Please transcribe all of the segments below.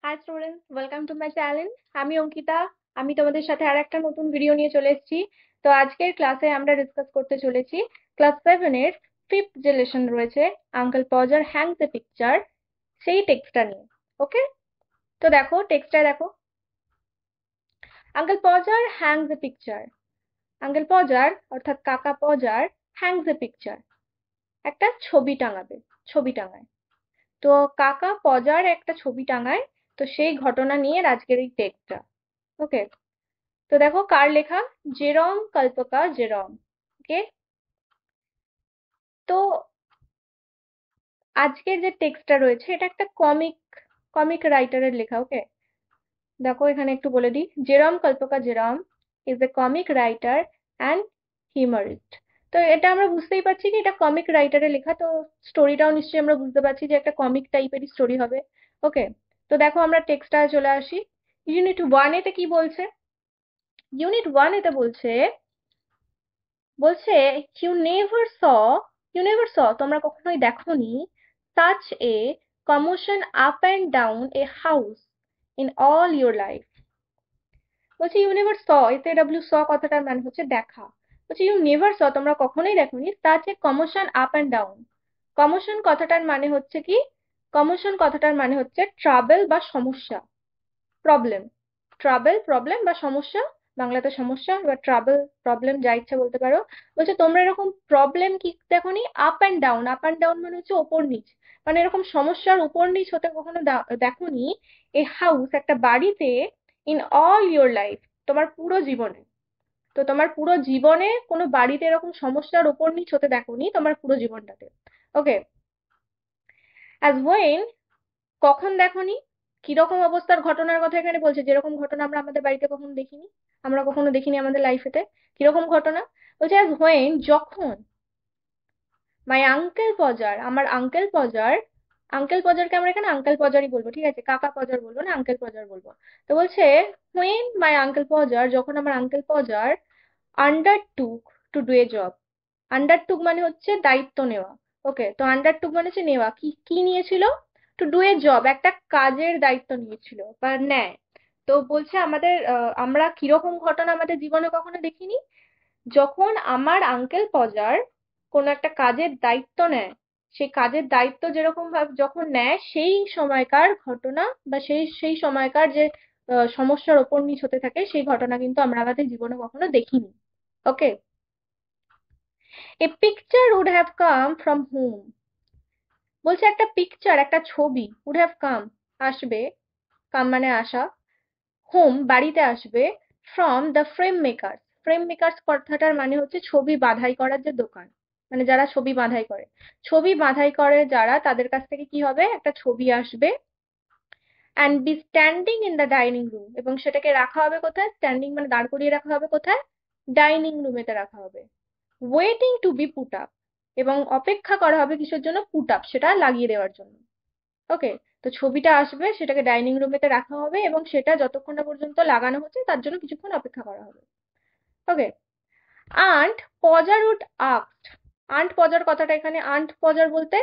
High students, welcome to my channel. আমি অঙ্কিতা। আমি তোমাদের সাথে আর একটা নতুন ভিডিও নিয়ে চলে এসেছি। তো আজকের ক্লাসে আমরা ডিসকাস করতে চলেছি ক্লাস 7 এর ফিফথ যে লেসন রয়েছে, uncle Podger hangs a picture, সেই টেক্সটটা নিয়ে। ওকে, তো দেখো টেক্সটটা দেখো। Uncle Podger hangs a picture. Uncle Podger অর্থাৎ কাকা পজার হ্যাংস এ পিকচার, একটা ছবি টাঙাবে, ছবি টাঙায়। তো কাকা পজার একটা ছবি টাঙায়, তো সেই ঘটনা নিয়ে আজকের এই টেক্সটটা। ওকে, তো দেখো কার লেখা, জেরম কল্পকা জেরম। ওকে, তো আজকের যে টেক্সটটা রয়েছে এটা একটা কমিক কমিক রাইটারের লেখা। ওকে, দেখো এখানে একটু বলে দিই, জেরম কল্পকা Jerome is a comic writer and humorist. তো এটা আমরা বুঝতেই পারছি যে এটা কমিক রাইটারের লেখা, তো স্টোরিটাও নিশ্চয়ই আমরা বুঝতে পারছি যে একটা কমিক টাইপেরই স্টোরি হবে। ওকে, তো দেখো আমরা টেক্সটটা চলে আসি। ইউনিট 1 এতে কি বলছে? ইউনিট 1 এতে বলছে, বলছে you never saw, you never saw তোমরা কখনোই দেখোনি, such a commotion up and down a house in all your life। বলছে ইউ নেভার স, এতে ডাব্লিউ স কথাটার মানে হচ্ছে দেখা। বলছে ইউ নেভার স তোমরা কখনোই দেখোনি, such a commotion up and down। Commotion কথাটার মানে হচ্ছে কি? কমোশন কথাটার মানে হচ্ছে ট্রাবল বা সমস্যা, প্রবলেম। ট্রাবল প্রবলেম বা সমস্যা, বাংলাতে সমস্যা বা ট্রাবল প্রবলেম যা ইচ্ছা বলতে পারো। বলছে তোমরা এরকম প্রবলেম কি দেখোনি, up and down. Up and down মানে হচ্ছে ওপর নিচ, মানে এরকম সমস্যার উপর নিচ হতে কখনো দেখোনি এ হাউস একটা বাড়িতে, ইন অল ইওর লাইফ তোমার পুরো জীবনে। তো তোমার পুরো জীবনে কোনো বাড়িতে এরকম সমস্যার উপর নিচ হতে দেখোনি তোমার পুরো জীবনটাতে। ওকে, অ্যাজ ওয়েন, কখন দেখোনি, কিরকম অবস্থার ঘটনার কথা এখানে বলছে, যেরকম ঘটনা আমরা আমাদের বাড়িতে কখনো দেখিনি, আমরা কখনো দেখিনি আমাদের লাইফেতে। কিরকম ঘটনা? বলছে অ্যাজ হোয়েন, যখন, মাই আঙ্কেল পজার আমার আঙ্কেল পজার, আঙ্কেল পজারকে আমরা এখানে আঙ্কেল পজারই বলবো, ঠিক আছে, কাকা পজার বলবো না, আঙ্কেল পজার বলবো। তো বলছে হোয়েন মাই আঙ্কেল পজার, যখন আমার uncle পজার আন্ডারটুক to do a job. আন্ডারটুক মানে হচ্ছে দায়িত্ব নেওয়া। ওকে, তো আন্ডারটুক মানে হচ্ছে নেওয়া, কি কি নিয়েছিল? টু ডু এ জব, একটা কাজের দায়িত্ব নিয়েছিল বা নেয়। তো বলছে আমাদের আমরা কিরকম ঘটনা আমাদের জীবনে কখনো দেখিনি, যখন আমার আঙ্কেল পজার কোনো একটা কাজের দায়িত্ব নেয়, সেই কাজের দায়িত্ব যেরকম ভাবে যখন নেয় সেই সময়কার ঘটনা বা সেই সেই সময়কার যে সমস্যার ওপর নিচ হতে থাকে সেই ঘটনা কিন্তু আমরা আমাদের জীবনে কখনো দেখিনি। Okay, a picture would have come from home. বলছে একটা পিকচার, একটা ছবি, উড হ্যাভ কাম আসবে, কাম মানে আসা, হোম বাড়িতে আসবে, from the frame maker. Frame makers কথাটার মানে হচ্ছে ছবি বাঁধাই করার যে দোকান, মানে যারা ছবি বাঁধাই করে, ছবি বাঁধাই করে যারা, তাদের কাছ থেকে কি হবে, একটা ছবি আসবে। And B standing in the dining room, এবং সেটাকে রাখা হবে কোথায়? স্ট্যান্ডিং মানে দাঁড় করিয়ে রাখা হবে কোথায়? ডাইনিং রুমেতে রাখা হবে। Waiting to be put up, এবং অপেক্ষা করা হবে কিসের জন্য? পুট আপ, সেটা লাগিয়ে দেওয়ার জন্য। ওকে, তো ছবিটা আসবে, সেটাকে ডাইনিং রুমেতে রাখা হবে এবং সেটা যতক্ষণ না পর্যন্ত লাগানো হচ্ছে তার জন্য কিছুক্ষণ অপেক্ষা করা হবে। Okay, aunt Podger would asked. Aunt Podger কথাটা এখানে, আন্ট পজার বলতে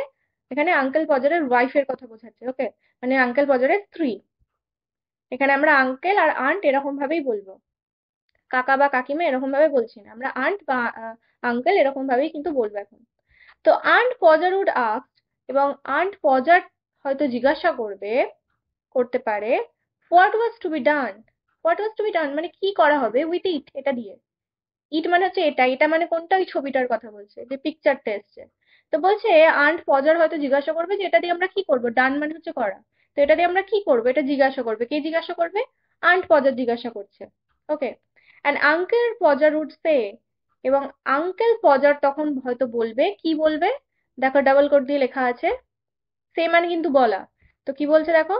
এখানে আঙ্কেল পজারের ওয়াইফের কথা বোঝাচ্ছে। ওকে, মানে আঙ্কেল পজারের স্ত্রী। এখানে আমরা আঙ্কেল আর আন্ট এরকম ভাবেই বলবো, কাকা বা কাকিমা এরকম ভাবে বলছি না, আমরা আন্ট বা আঙ্কেল এরকম ভাবেই কিন্তু বলবো এখন। তো আন্ট পজার উড আস্ক, এবং আন্ট পজার হয়তো জিজ্ঞাসা করবে, করতে পারে, what was to be done. What was to be done মানে কি করা হবে উইথ ইট, এটা দিয়ে। ইট মানে হচ্ছে এটা, এটা মানে কোনটা? ওই ছবিটার কথা বলছে, যে পিকচারটা এসছে। তো বলছে আন্ট পজার হয়তো জিজ্ঞাসা করবে যে এটা দিয়ে আমরা কি করব, ডান মানে হচ্ছে করা। তো এটা দিয়ে আমরা কি করবো, এটা জিজ্ঞাসা করবে, কে জিজ্ঞাসা করবে? আন্ট পজার জিজ্ঞাসা করছে। Okay, and uncle Podger would say, এবং আঙ্কেল পজার তখন হয়তো বলবে, কি বলবে? দেখো ডাবল কোট দিয়ে লেখা আছে, সে মানে কিন্তু বলা। তো কি বলছে দেখো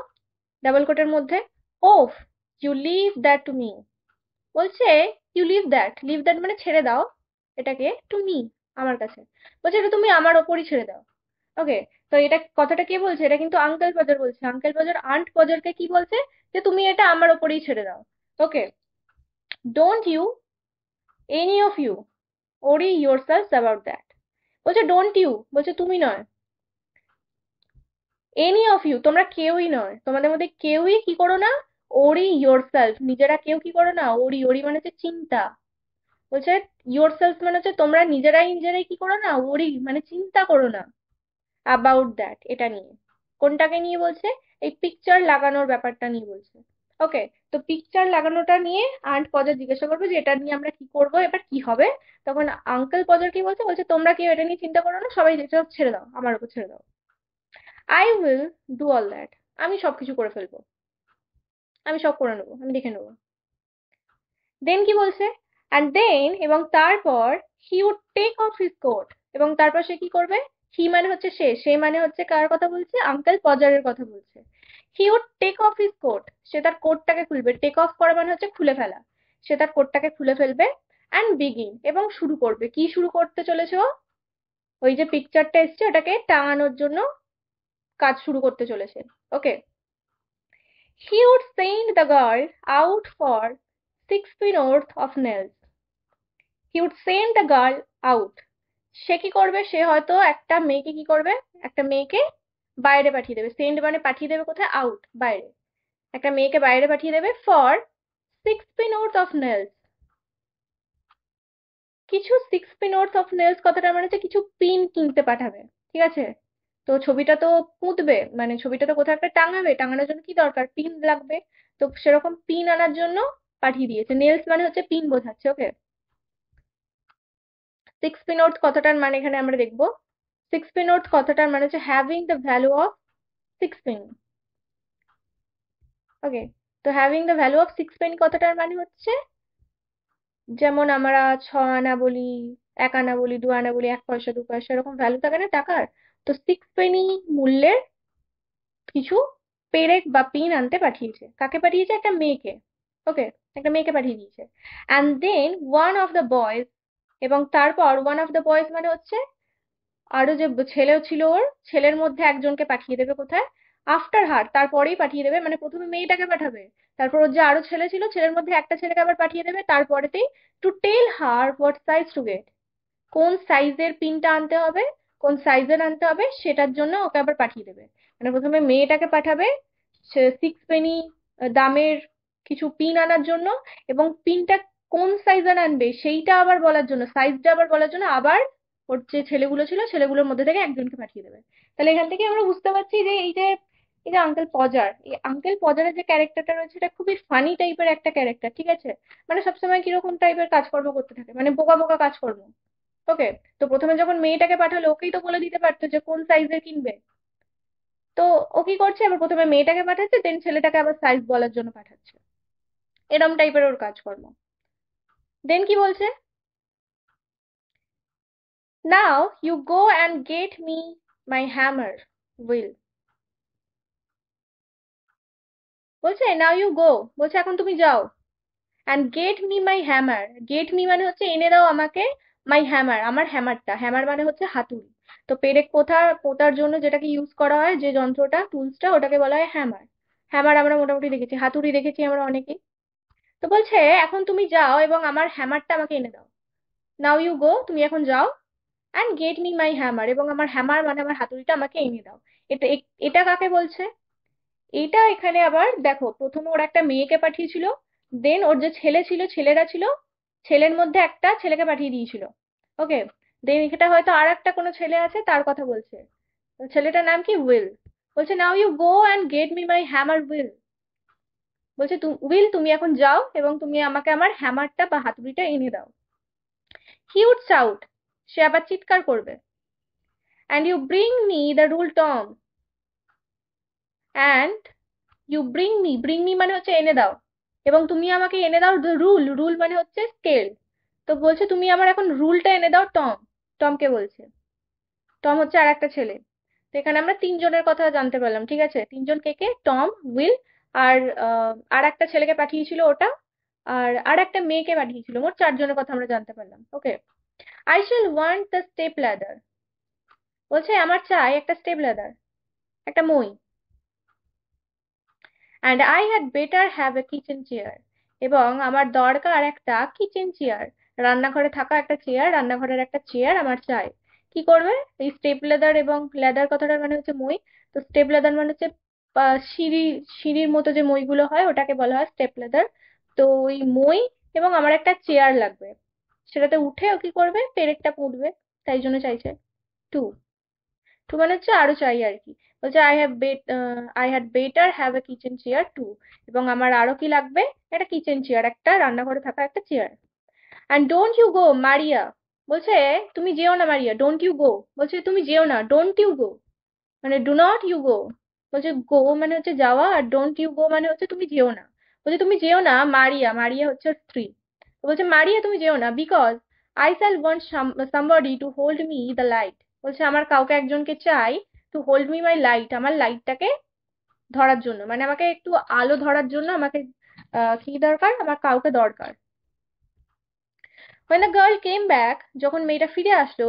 ডাবল কোটের মধ্যে, oh you leave that to me. বলছে you leave that, leave that মানে ছেড়ে দাও এটাকে, টু মি আমার কাছে। বলছে এটা তুমি আমার ওপরই ছেড়ে দাও। ওকে, তো এটা কথাটা কে বলছে? এটা কিন্তু আঙ্কেল পজার বলছে। আঙ্কেল পজার আন্ট পজারকে কি বলছে? যে তুমি এটা আমার ওপরই ছেড়ে দাও। Okay, don't you, any of you, worry yourselves about that. বলছে ডোন্ট ইউ, বলছে তুমি নয়, এনি অফ ইউ, তোমরা কেউই নয়, তোমাদের মধ্যে কেউই কি করো না, ওরি ইয়োর সেলফ, নিজেরা কেউ কি করো না, ওরি, ওরি মানে হচ্ছে চিন্তা, বলছে ইয়োর সেলফ মানে হচ্ছে তোমরা নিজেরাই নিজেরাই কি করো না, ওরি মানে চিন্তা করো না অ্যাবাউট দ্যাট, এটা নিয়ে। কোনটাকে নিয়ে বলছে? এই পিকচার লাগানোর ব্যাপারটা নিয়ে বলছে। ওকে, তো পিকচার লাগানোটা নিয়ে আন্ট পজার জিজ্ঞাসা করবে যে এটা নিয়ে আমরা কি করব, এবার কি হবে? তখন আঙ্কেল পজার কি বলছে, বলছে তোমরা কেউ এটা নিয়ে চিন্তা করো না, সবাই যেটা ছেড়ে দাও, আমার উপর ছেড়ে দাও। I will do all that, আমি সবকিছু করে ফেলবো, আমি সব করে নেবো, আমি দেখে নেবো। দেন কি বলছে? অ্যান্ড দেন, এবং তারপর he would take off his coat, এবং তারপর সে কি করবে? হি মানে হচ্ছে সে, সে মানে হচ্ছে কার কথা বলছে? আঙ্কেল পজারের কথা বলছে। He would take off his coat, সে তার কোটটাকে খুলবে, টেক অফ করা মানে হচ্ছে খুলে ফেলা, সে তার কোটটাকে খুলে ফেলবে। অ্যান্ড বিগিন, এবং শুরু করবে, কি শুরু করতে চলেছে ও? ওই যে পিকচারটা এসছে ওটাকে টাঙানোর জন্য কাজ শুরু করতে চলেছে। Okay, he would send the girl out for 6 pin worth of nails. He would send the girl out, সে কি করবে? সে হয়তো একটা মেয়েকে কি করবে, একটা মেয়েকে বাইরে পাঠিয়ে দেবে। সেন্ড মানে পাঠিয়ে দেবে কোথায়? আউট, বাইরে। একটা মেয়েকে বাইরে পাঠিয়ে দেবে for 6 pin worth of nails, কিছু 6 pin worth of nails কথাটা মানে হচ্ছে কিছু পিন কিনতে পাঠাবে, ঠিক আছে? তো ছবিটা তো পুঁতবে, মানে ছবিটা তো কোথাও একটা টাঙাবে, টাঙানোর জন্য কি দরকার? পিন লাগবে। তো সেরকম পিন আনার জন্য পাঠিয়ে দিয়েছে। নেলস মানে হচ্ছে পিন বোঝাচ্ছে। ওকে, 6 pin worth কথাটার মানে এখানে আমরা দেখবো, 6 pin worth কথাটার মানে হচ্ছে having the value of 6 pin। ওকে, তো having the value of 6 pin কথাটার মানে হচ্ছে, যেমন আমরা 6 আনা বলি, 1 আনা বলি, 2 আনা বলি, 1 পয়সা 2 পয়সা, এরকম ভ্যালু থাকে না টাকার? তো 6 penny মূল্যের কিছু পেরেক বা পিন আনতে পাঠিয়েছে। কাকে পাঠিয়েছে? একটা মেয়েকে। ওকে, একটা মেয়েকে পাঠিয়ে দিয়েছে। And then one of the boys, এবং তারপর ওয়ান অফ দ্য বয়েজ মানে হচ্ছে আরো যে ছেলেও ছিল ওর, ছেলের মধ্যে একজনকে পাঠিয়ে দেবে কোথায়? আফটার হার, তারপরেই পাঠিয়ে দেবে, মানে প্রথমে মেয়েটাকে পাঠাবে, তারপর ওর যে আরো ছেলে ছিল, ছেলের মধ্যে একটা ছেলেকে আবার পাঠিয়ে দেবে তারপরেতেই, to tell her what size to get, কোন সাইজের পিনটা আনতে হবে, কোন সাইজের আনতে হবে সেটার জন্য ওকে আবার পাঠিয়ে দেবে। মানে প্রথমে মেয়েটাকে পাঠাবে 6 penny দামের কিছু পিন আনার জন্য, এবং পিনটা কোন সাইজের আনবে সেইটা আবার বলার জন্য, সাইজটা আবার বলার জন্য আবার ওর যে ছেলেগুলো ছিল সেগুলোর মধ্যে থেকে একজনকে পাঠিয়ে দেবে। তাহলে এখান থেকে আমরা বুঝতে পারছি যে এই যে আঙ্কেল পজার, এই আঙ্কেল পজারের যে ক্যারেক্টারটা রয়েছে এটা খুবই ফানি টাইপের একটা ক্যারেক্টার, ঠিক আছে? মানে সবসময় কিরকম টাইপের কাজকর্ম করতে থাকে, মানে বোকা বোকা কাজকর্ম। ওকে, তো প্রথমে যখন মেয়েটাকে পাঠালো ওকেই তো বলে দিতে পারতো যে কোন সাইজের কিনবে। তো ও কি করছে, এবার প্রথমে মেয়েটাকে পাঠাচ্ছে, দেন ছেলেটাকে আবার সাইজ বলার জন্য পাঠাচ্ছে, এরম টাইপের ওর কাজকর্ম। দেন কি বলছে? Now you go and get me my hammer will, বলছে নাও ইউ গো, বলছে এখন তুমি যাও, and get me my hammer, get me মানে হচ্ছে এনে দাও আমাকে, মাই হ্যামার আমার হ্যামারটা, হ্যামার মানে হচ্ছে হাতুড়ি। তো পেরেক পোতার জন্য যেটাকে ইউজ করা হয়, যে যন্ত্রটা, টুলসটা, ওটাকে বলা হয় হ্যামার। হ্যামার আমরা মোটামুটি দেখেছি, হাতুড়ি দেখেছি আমরা অনেকেই। তো বলছে এখন তুমি যাও এবং আমার হ্যামারটা আমাকে এনে দাও। নাও ইউ গো, তুমি এখন যাও, and get me my hammer, এবং আমার হ্যামার মানে আমার হাতুড়িটা আমাকে এনে দাও। এটা কাকে বলছে? এইটা এখানে আবার দেখো, প্রথমে ওর একটা মেয়েকে পাঠিয়েছিল, দেন ওর যে ছেলে ছিল, ছেলেরা ছিল, ছেলের মধ্যে একটা ছেলেকে পাঠিয়ে দিয়েছিল। ওকে, দেন এটা হয়তো আর একটা কোনো ছেলে আছে তার কথা বলছে, তো ছেলেটার নাম কি? উইল। বলছে now you go and get me my hammer will, বলছে উইল তুমি এখন যাও এবং তুমি আমাকে আমার হ্যামারটা বা হাতুড়িটা এনে দাও। হি উড শাউট, সে আবার চিৎকার করবে। And you bring me the rule Tom, and you bring me মানে হচ্ছে এনে দাও, এবং তুমি আমাকে এনে দাও দ্য রুল, রুল মানে হচ্ছে স্কেল। তো বলছে তুমি আমার এখন রুলটা এনে দাও টম, টমকে বলছে। টম হচ্ছে আর একটা ছেলে। তো এখানে আমরা তিনজনের কথা জানতে পারলাম, ঠিক আছে? তিনজন কে কে? টম, উইল, আর আর একটা ছেলেকে পাঠিয়েছিল ওটা, আর আর একটা মেয়েকে পাঠিয়েছিল, মোট চারজনের কথা আমরা জানতে পারলাম। Okay, I shall want the step ladder, বলছে আমার চাই একটা স্টেপ ল্যাডার, একটা মই। And I had better have a kitchen chair, এবং আমার দরকার একটা কিচেন চেয়ার, রান্নাঘরে থাকা একটা চেয়ার, রান্নাঘরের একটা চেয়ার আমার চাই। কি করবে, এই স্টেপ লেদার এবং লেদার কথাটার মানে হচ্ছে মই, তো স্টেপ লেদার মানে হচ্ছে সিঁড়ি, সিঁড়ির মতো যে মইগুলো হয় ওটাকে বলা হয় স্টেপ লেদার। তো ওই মই এবং আমার একটা চেয়ার লাগবে, সেটাতে উঠে ও কি করবে, পেরেকটা পুঁতবে, তাই জন্য চাইছে টু। টু মানে হচ্ছে আরো চাই আর কি। বলছে I had better have a kitchen chair too, এবং আমার আরো কি লাগবে, একটা কিচেন চেয়ার, একটা রান্নাঘরে থাকা একটা chair. And don't you go Maria, বলছে তুমি যেও না মারিয়া, ডোন্ট ইউ গো, বলছে তুমি যেও না, ডোন্ট ইউ গো মানে ডু নট ইউ গো, বলছে গো মানে হচ্ছে যাওয়া, আর ডোন্ট ইউ গো মানে হচ্ছে তুমি যেও না। বলছে তুমি যেও না মারিয়া, মারিয়া হচ্ছে ওর স্ত্রী। তো বলছে মারিয়া তুমি যেও না, because I shall want somebody to hold me the light, বলছে আমার কাউকে একজনকে চাই to hold me my light, আমার লাইটটাকে ধরার জন্য, মানে আমাকে একটু আলো ধরার জন্য আমাকে কি দরকার, আমার কাউকে দরকার। When the girl came back, যখন মেয়েটা ফিরে আসলো,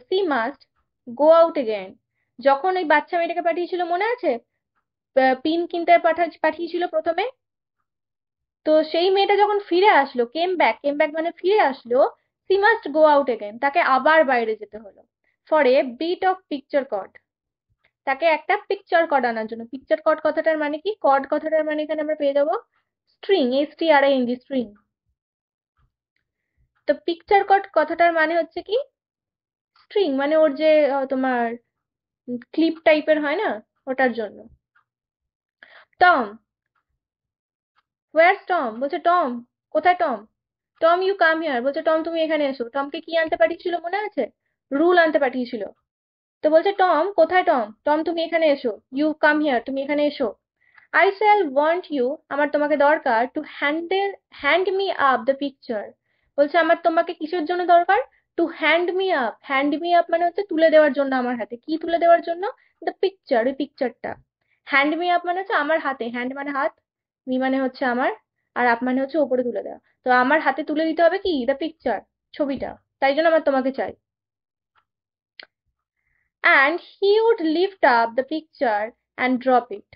she must go out again, যখন ওই বাচ্চা মেয়েটাকে পাঠিয়েছিল মনে আছে, পিন কিনতে পাঠিয়েছিল প্রথমে, তো সেই মেয়েটা যখন ফিরে আসলো, কেম ব্যাক মানে ফিরে আসলো, she must go out again, তাকে আবার বাইরে যেতে হলো, for a bit of picture cord, তাকে একটা পিকচার কর্ড আনার জন্য। পিকচার কর্ড কথাটার মানে কি, কর্ড কথাটার মানে এখানে আমরা পেয়ে যাবো স্ট্রিং, STRING, স্ট্রিং। তো পিকচার কর্ড কথাটার মানে হচ্ছে কি, স্ট্রিং মানে ওর যে তোমার ক্লিপ টাইপের হয় না, ওটার জন্য। টম, হোয়ারস টম, বলছে টম কোথায় Tom, Tom you come here, বলছে টম তুমি এখানে এসো। টমকে কি আনতে পাঠিয়েছিল মনে আছে, রুল আনতে পাঠিয়েছিল। তো বলছে টম কোথায়, টম টম তুমি এখানে এসো, ইউ কাম হিয়ার তুমি এখানে এসো। আই শ্যাল ওয়ান্ট ইউ, আমার তোমাকে দরকার, to hand me up the picture, বলছে আমার তোমাকে কিসের জন্য দরকার, টু হ্যান্ড মি আপ মানে হচ্ছে তুলে দেওয়ার জন্য আমার হাতে, কি তুলে দেওয়ার জন্য, দ্য পিকচার, ওই পিকচারটা। হ্যান্ড মি আপ মানে হচ্ছে আমার হাতে, হ্যান্ড মানে হাত, মি মানে হচ্ছে আমার, আর আপ মানে হচ্ছে ওপরে তুলে দেওয়া, তো আমার হাতে তুলে দিতে হবে কি, দ্য পিকচার, ছবিটা, তাই জন্য আমার তোমাকে চাই। And he would lift up the picture and drop it,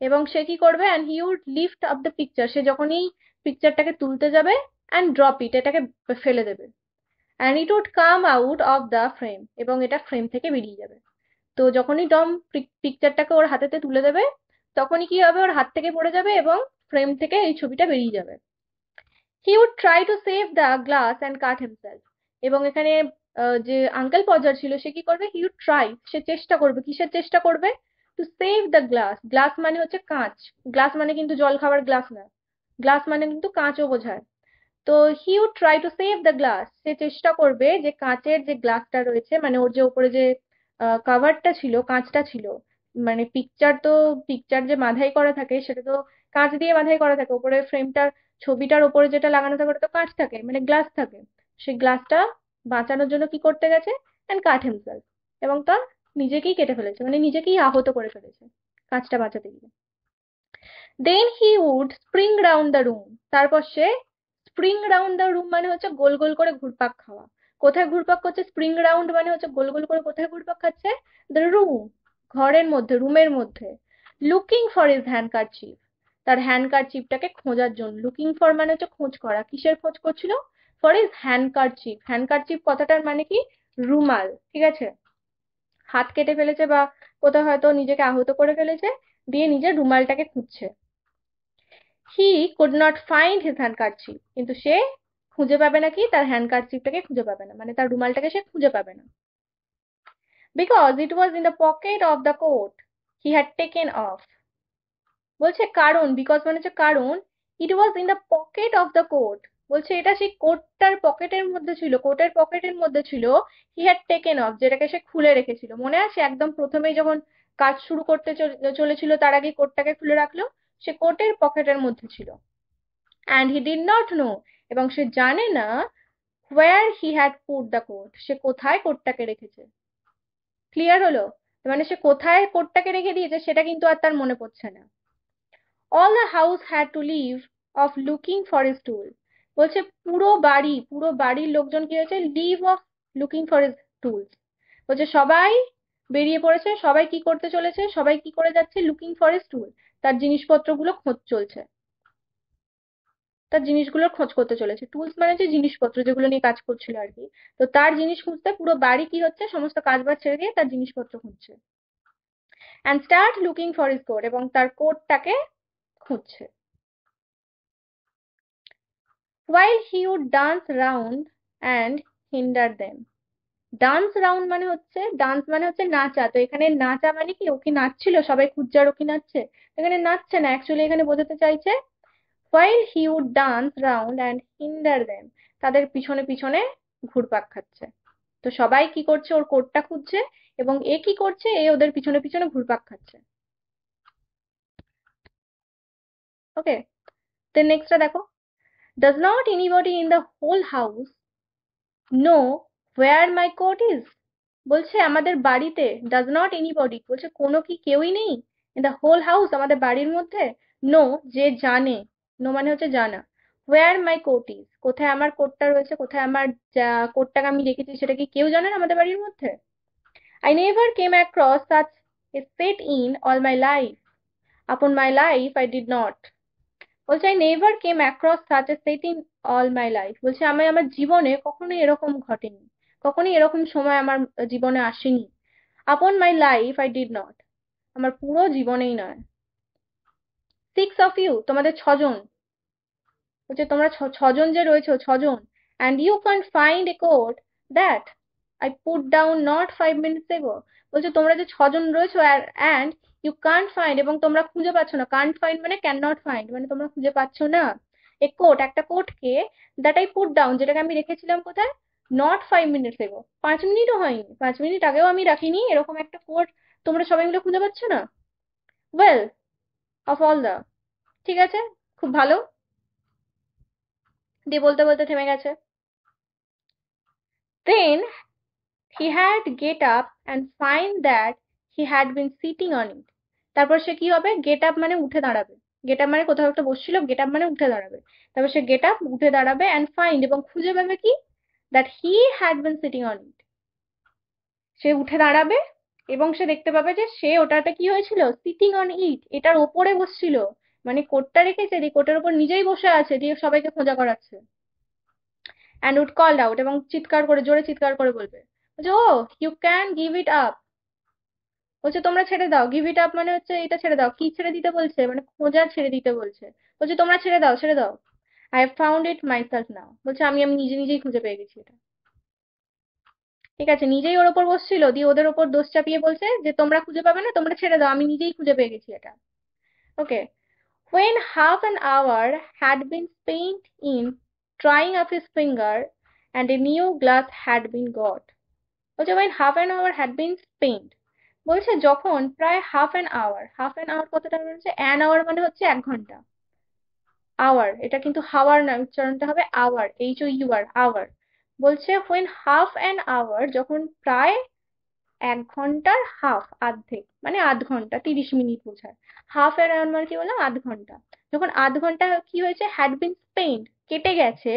এবং সে কি করবে, and he would lift up the picture, সে যখনই পিকচারটাকে তুলতে যাবে, অ্যান্ড ড্রপ ইট এটাকে ফেলে দেবে, and it would come out of the frame, এবং এটা ফ্রেম থেকে বেরিয়ে যাবে। তো যখনই টম পিকচারটাকে ওর হাতেতে তুলে দেবে, তখনই কি হবে, ওর হাত থেকে পড়ে যাবে এবং ফ্রেম থেকে এই ছবিটা বেরিয়ে যাবে। He would try to save the glass and cut himself, এবং এখানে যে আঙ্কেল পজার ছিল সে কি করবে, হি উড ট্রাই, সে চেষ্টা করবে, কিসের চেষ্টা করবে, two save the glass, glass মানে হচ্ছে কাঁচ, গ্লাস মানে কিন্তু জল খাওয়ার গ্লাস না, গ্লাস মানে কিন্তু কাঁচও বোঝায়। তো he would try to save the glass, সে চেষ্টা করবে যে কাঁচের যে গ্লাসটা রয়েছে, মানে ওর যে উপরে যে কাভারটা ছিল, কাঁচটা ছিল, মানে পিকচার যে বাঁধাই করা থাকে সেটা তো কাঁচ দিয়ে বাঁধাই করা থাকে, উপরে ফ্রেমটার, ছবিটার উপরে যেটা লাগানো থাকে ওটা তো কাঁচ থাকে, মানে গ্লাস থাকে, সেই গ্লাসটা বাঁচানোর জন্য কি করতে গেছে, অ্যান্ড কাট হিমসেলফ, এবং তার নিজেকেই কেটে ফেলেছে, মানে নিজেকেই আহত করে ফেলেছে কাঁচটা বাঁচাতে গিয়ে। Then he would spring round the room, তারপর সে স্প্রিং রাউন্ড দ্য রুম মানে হচ্ছে গোল গোল করে ঘুরপাক খাওয়া, কোথায় ঘুরপাক করছে, স্প্রিং রাউন্ড মানে হচ্ছে গোল গোল করে কোথায় ঘুরপাক খাচ্ছে, দ্য রুম, ঘরের মধ্যে, রুমের মধ্যে। লুকিং ফর হিজ হ্যান্ডকারচিফ, তার হ্যান্ডকারচিফটাকে খোঁজার জন্য, লুকিং ফর মানে হচ্ছে খোঁজ করা, কিসের খোঁজ করছিল, ফর হিজ হ্যান্ডকারচিফ, হ্যান্ডকারচিফ কথাটার মানে কি, রুমাল, ঠিক আছে, হাত কেটে ফেলেছে বা কোথাও হয়তো নিজেকে আহত করে ফেলেছে, দিয়ে নিজের রুমালটাকে খুঁজছে। He could not find his handkerchief, কিন্তু সে খুঁজে পাবে না কি, তার হ্যান্ডকারচিফটাকে খুঁজে পাবে না, মানে তার রুমালটাকে সে খুঁজে পাবে না, because it was in the pocket of the coat he had taken off, বলছে কারণ, বিকজ মানে হচ্ছে কারণ, it was in the pocket of the coat, বলছে এটা সেই কোটটার পকেটের মধ্যে ছিল, কোটের পকেটের মধ্যে ছিল, হি হ্যাড টেকেন অফ যেটাকে সে খুলে রেখেছিল, মনে আছে একদম প্রথমেই যখন কাজ শুরু করতে চলেছিল তার আগে কোটটাকে খুলে রাখলো, সে কোটের পকেটের মধ্যে ছিল। And he did not know, এবং সে জানে না, where he had put the coat, সে কোথায় কোটটাকে রেখেছে। ক্লিয়ার হলো, মানে সে কোথায় কোটটাকে রেখে দিয়েছে সেটা কিন্তু আর তার মনে পড়ছে না। All the house had to leave off looking for his tool, বলছে পুরো বাড়ির লোকজন কি হয়েছে, leave off looking for his tools, বলছে সবাই বেরিয়ে পড়েছে, সবাই কি করতে চলেছে, সবাই কি করে যাচ্ছে, লুকিং ফর হিজ টুল, তার জিনিসপত্রগুলো খোঁজ চলছে। তার জিনিসগুলোর খোঁজ করতে চলেছে। টুলস মানে যে জিনিসপত্র যেগুলো নিয়ে কাজ করছিল আর কি। তো তার জিনিস খুঁজতে পুরো বাড়ি কি হচ্ছে, সমস্ত কাজবাজ ছেড়ে দিয়ে তার জিনিসপত্র খুঁজছে। And start looking for his coat, এবং তার কোটটাকে খুঁজছে। while he would dance round and hinder them. Dance round মানে হচ্ছে, ডান্স মানে হচ্ছে নাচা। তো এখানে নাচা মানে কি, ও কি নাচছিল, সবাই খুঁজছে আর ও কি নাচছে? এখানে নাচছে না, অ্যাকচুয়ালি এখানে বোঝাতে চাইছে while he would dance round and hinder them, তাদের পিছনে পিছনে ঘুরপাক খাচ্ছে। তো সবাই কি করছে, ওর কোটটা খুঁজছে, এবং এ কি করছে, এ ওদের পিছনে পিছনে ঘুরপাক খাচ্ছে। ওকে, দেন নেক্সটটা দেখো, does not anybody in the whole house know where my coat is? বলছে আমাদের বাড়িতে, ডাজ নট এনিবডি বলছে কোনো কি কেউই নেই, ইন দ্য হোল হাউস আমাদের বাড়ির মধ্যে, নো যে জানে, নো মানে হচ্ছে জানা, ওয়্যার মাই কোট ইজ কোথায় আমার কোটটা রয়েছে, কোথায় আমার কোটটাকে আমি রেখেছি, সেটা কি কেউ জানে না আমাদের বাড়ির মধ্যে? I never came across such a set in all my life, upon my life I did not. বলছে I never came across such a set in all my life, বলছে আমি আমার জীবনে কখনোই এরকম ঘটেনি, কখনোই এরকম সময় আমার জীবনে আসেনি। আপন my life I did not, আমার পুরো জীবনেই নয়। সিক্স অফ ইউ, তোমাদের ছজন, বলছে তোমরা ছজন যে রয়েছে, ছজন, and you can't find a coat that I put down not 5 minutes ago. বলছে তোমরা যে ছজন রয়েছো, অ্যান্ড ইউ কান্ট ফাইন্ড, এবং তোমরা খুঁজে পাচ্ছ না, কান্ট ফাইন্ড মানে ক্যান নট ফাইন্ড মানে তোমরা খুঁজে পাচ্ছ না, এ কোড একটা কোডকে, দ্যাট আই পুট ডাউন যেটাকে আমি রেখেছিলাম কোথায়, নট 5 মিনিটস এগো, 5 মিনিটও হয়নি, 5 মিনিট আগেও আমি রাখিনি, এরকম একটা কোড তোমরা সবাই মিলে খুঁজে পাচ্ছ না। ওয়েল, অফ অল দা, ঠিক আছে, খুব ভালো, দিয়ে বলতে বলতে থেমে গেছে। দেন he had get up and find that he had been sitting on it. তারপর সে কি হবে, গেট আপ মানে উঠে দাঁড়াবে, গেট আপ মানে কোথাও একটা বসছিল, গেট আপ মানে উঠে দাঁড়াবে। তারপর সে গেট আপ উঠে দাঁড়াবে, অ্যান্ড ফাইন্ড এবং খুঁজে পাবে কি, that he had been sitting on it, সে উঠে দাঁড়াবে এবং সে দেখতে পাবে যে সে ওটাতে কি হয়েছিল, সিটিং অন ইট, এটার ওপরে বসছিল, মানে কোটটা রেখেছে দিয়ে কোটের ওপর নিজেই বসে আছে, দিয়ে সবাইকে খোঁজা করাচ্ছে। অ্যান্ড উড কল্ড আউট, এবং চিৎকার করে, জোরে চিৎকার করে বলবে যে oh you can give it up, বলছে তোমরা ছেড়ে দাও, গিভ ইট আপ মানে হচ্ছে এটা ছেড়ে দাও, কি ছেড়ে দিতে বলছে, মানে খোঁজা ছেড়ে দিতে বলছে, বলছে তোমরা ছেড়ে দাও, ছেড়ে দাও। I have found it myself now, বলছে আমি নিজে নিজেই খুঁজে পেয়ে গেছি এটা। ঠিক আছে, নিজেই ওর ওপর বসছিল, দিয়ে ওদের ওপর দোষ চাপিয়ে বলছে যে তোমরা খুঁজে পাবে না, তোমরা ছেড়ে দাও, আমি নিজেই খুঁজে পেয়ে গেছি এটা। ওকে, when half an hour had been spent in trying up his finger and a new glass had been got, বলছে when half an hour had been spent, বলছে যখন প্রায় হাফ অ্যান আওয়ার কথাটা বলছে, অ্যান আওয়ার মানে হচ্ছে 1 ঘন্টা, hour এটা কিন্তু হাওয়ার না, উচ্চারণটা হবে আওয়ার, HOUR, আওয়ার। বলছে when half an hour, যখন প্রায় 1 ঘন্টার হাফ, অর্ধেক মানে আধ ঘন্টা, 30 মিনিট বোঝায়। হাফ এর মানে কি বললাম, আধ ঘন্টা, যখন আধ ঘন্টা কি হয়েছে, হ্যাড বিন স্পেন্ড কেটে গেছে,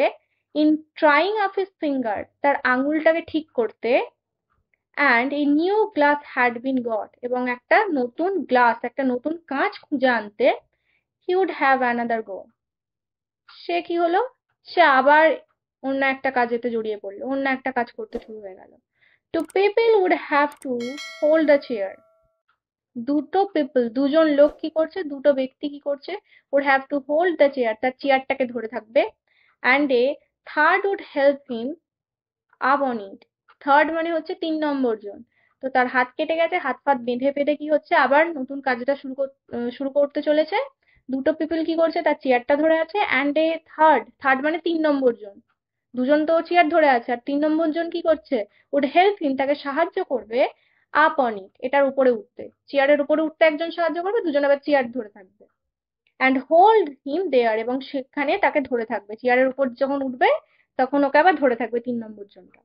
in trying up his finger তার আঙুলটাকে ঠিক করতে, and a new glass had been goat, এবং একটা নতুন গ্লাস, একটা নতুন কাঁচ খুঁজে আনতে, হি উড হ্যাভ অ্যানাদার গো, সে কি হলো, সে আবার অন্য একটা কাজেতে জড়িয়ে পড়লো, অন্য একটা কাজ করতে শুরু হয়ে গেল। Two people would have to hold the chair, দুটো পিপল, দুজন লোক কি করছে, দুটো ব্যক্তি কি করছে, would have to hold the chair, তার চেয়ারটাকে ধরে থাকবে, and a third would help him up on it, third মানে হচ্ছে 3 নম্বর জন। তো তার হাত কেটে গেছে, হাত ফাত বেঁধে ফেঁধে কি হচ্ছে, আবার নতুন কাজটা শুরু করতে চলেছে। দুটো পিপল কি করছে, তার চেয়ারটা ধরে আছে, অ্যান্ড এ থার্ড, থার্ড মানে 3 নম্বর জন, দুজন তো চেয়ার ধরে আছে, আর 3 নম্বর জন কি করছে, উড হেল্প হিম তাকে সাহায্য করবে, আপ অন ইট এটার উপরে উঠতে, চেয়ারের উপরে উঠতে একজন সাহায্য করবে, দুজন আবার চেয়ার ধরে থাকবে, অ্যান্ড হোল্ড হিম দেয়ার, এবং সেখানে তাকে ধরে থাকবে, চেয়ারের উপর যখন উঠবে তখন ওকে আবার ধরে থাকবে 3 নম্বর জনটা।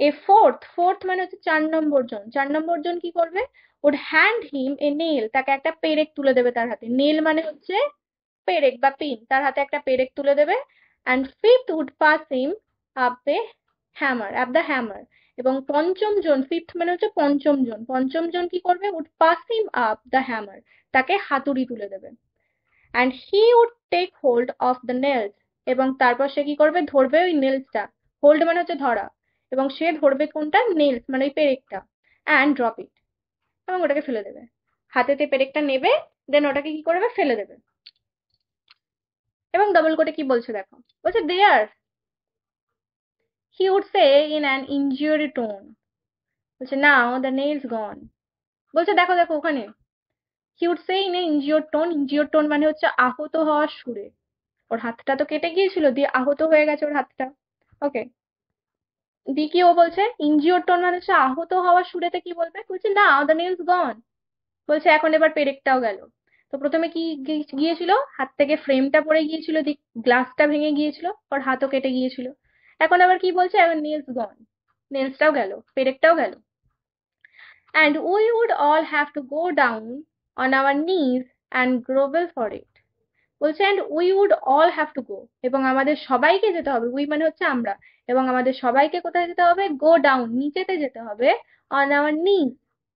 এ ফোর্থ, ফোর্থ মানে হচ্ছে 4 নম্বর জন, 4 নম্বর জন কি করবে, would hand him a nail, তাকে একটা পেরেক তুলে দেবে তার হাতে, নেল মানে হচ্ছে পেরেক বা পিন, তার হাতে একটা পেরেক তুলে দেবে। And fifth would pass him up a hammer, up the hammer, এবং পঞ্চম জন, ফিফথ মানে হচ্ছে পঞ্চম জন, পঞ্চম জন কি করবে, would pass him up the hammer, তাকে হাতুড়ি তুলে দেবে। And he would take hold of the nails, এবং তারপর সে কি করবে, ধরবে ওই নেলসটা। হোল্ড মানে হচ্ছে ধরা, এবং সে ধরবে কোনটা, নেলস মানে ওই পেরেকটা। অ্যান্ড ড্রপ ইট, এবং ওটাকে ফেলে দেবে। হাতেতে পেরেকটা নেবে, দেন ওটাকে কি করবে, ফেলে দেবে। এবং ডবল কোটে কি বলছে দেখো, বলছে there, he would say in an injury tone, বলছে নাও দ্য নেলস গন। বলছে দেখো দেখো ওখানে, he would say in a injure tone, injure tone মানে হচ্ছে আহত হওয়ার সুরে। ওর হাতটা তো কেটে গিয়েছিল, দিয়ে আহত হয়ে গেছে ওর হাতটা। ওকে, দি কি ও বলছে, ইনজিওর টোন মানে হচ্ছে আহত হওয়ার সুরেতে কি বলবে, বলছে নাও দ্য নেলস গন। বলছে এখন এবার পেরেকটাও গেল। তো প্রথমে কি গিয়েছিল, হাত থেকে ফ্রেমটা পড়ে গিয়েছিল, দি গ্লাসটা ভেঙে গিয়েছিল, ওর হাতও কেটে গিয়েছিল। এখন আবার কি বলছে, এখন নেলস গন, নেলসটাও গেল, পেরেকটাও গেল। And we would all have to go down on our knees and grovel for it. বলছে and we would all have to go, এবং আমাদের সবাইকে যেতে হবে, উই মানে হচ্ছে আমরা, এবং আমাদের সবাইকে কোথায় যেতে হবে, গো ডাউন, নিচেতে যেতে হবে, অন আওয়ার knees,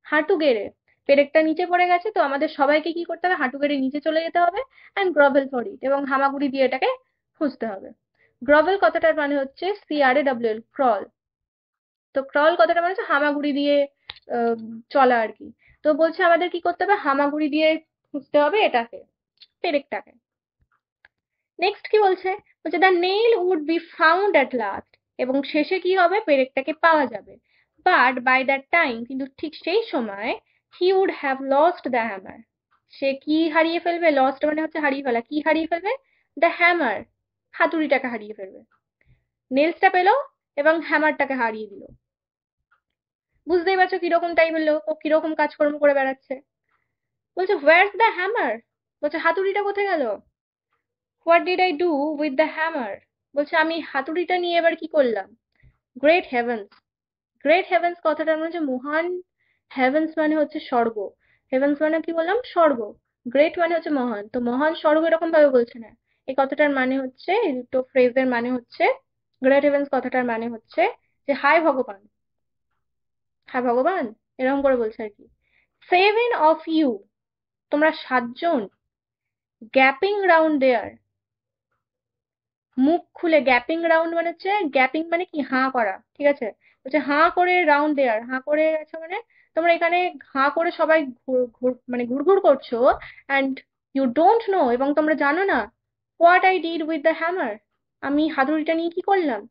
হাঁটু গেড়ে। পেরেকটা নিচে পড়ে গেছে, তো আমাদের সবাইকে কি করতে হবে, হাঁটু গেড়ে নিচে চলে যেতে হবে, অ্যান্ড গ্রভেল ফর ইট, এবং হামাগুড়ি দিয়ে এটাকে খুঁজতে হবে। গ্রভেল কথাটার মানে হচ্ছে CRAWL, ক্রল। তো ক্রল কথাটা মানে হচ্ছে হামাগুড়ি দিয়ে আহ, চলা আর কি। তো বলছে আমাদের কি করতে হবে, হামাগুড়ি দিয়ে খুঁজতে হবে এটাকে, পেরেকটাকে। নেক্সট কি বলছে, বলছে the nail would be found at last, এবং শেষে কি হবে, পেরেকটাকে পাওয়া যাবে। বাট বাই দ্যাট টাইম, কিন্তু ঠিক সেই সময়, he would have lost the hammer, সে কি হারিয়ে ফেলবে, লস্ট মানে হচ্ছে হারিয়ে ফেলা, কি হারিয়ে ফেলবে, দ্য হ্যামার, হাতুড়িটাকে হারিয়ে ফেলবে। নেলসটা পেলো এবং হ্যামারটাকে হারিয়ে দিল। বুঝতেই পারছো কিরকম টাইপের লোক, ও কিরকম কাজকর্ম করে বেড়াচ্ছে। বলছে হোয়ারস দ্য হ্যামার, বলছে হাতুড়িটা কোথায় গেল। What did I do with the hammer, বলছে আমি হাতুড়িটা নিয়ে এবার কি করলাম। গ্রেট হেভেন্স, গ্রেট হেভেন্স কথাটা মানে হচ্ছে মহান, হেভেন্স মানে হচ্ছে স্বর্গ, হেভেন্স মানে কি বললাম, স্বর্গ। গ্রেট মানে হচ্ছে মহান, তো মহান স্বর্গ এরকম ভাবে বলছে না। এই কথাটার মানে হচ্ছে, এই দুটো ফ্রেজের মানে হচ্ছে, গ্রেট হেভেন্স কথাটার মানে হচ্ছে যে হাই ভগবান, হাই ভগবান, এরকম করে বলছে আর কি। সেভেন অফ ইউ, তোমরা সাতজন, গ্যাপিং রাউন্ড দেয়ার, মুখ খুলে, গ্যাপিং রাউন্ড মানে হচ্ছে, গ্যাপিং মানে কি, হাঁ করা, ঠিক আছে। বলছে হাঁ করে রাউন্ড দেয়ার, হাঁ করে আছে মানে তোমরা এখানে হাঁ করে সবাই মানে ঘুরঘুর করছো। অ্যান্ড ইউ ডোন্ট নো, এবং তোমরা জানো না, what I did with the hammer, আমি হাতুড়িটা নিয়ে কি করলাম।